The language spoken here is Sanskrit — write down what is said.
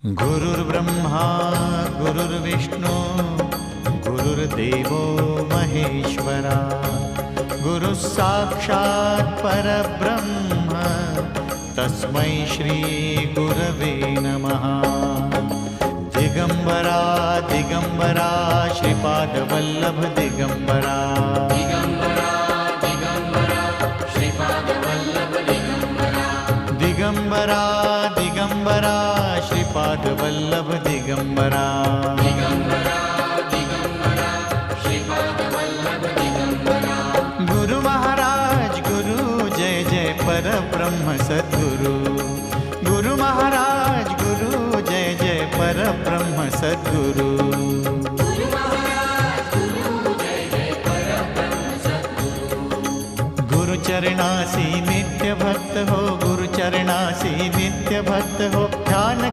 गुरुर्ब्रह्मा गुरुर्विष्णु गुरुर्देवो महेश्वरा गुरुः साक्षात् परब्रह्म तस्मै श्री गुरवे नमः। दिगंबरा दिगंबरा श्रीपादवल्लभ दिगंबरा दिगंबरा दिगंबरा श्रीपादवल्लभ दिगंबरा दिगंबरा दिगंबरा श्रीपादवल्लभ दिगंबरा दिगंबरा दिगंबरा श्रीपादवल्लभ दिगंबरा। गुरु महाराज गुरु जय जय परब्रह्म सद्गुरु।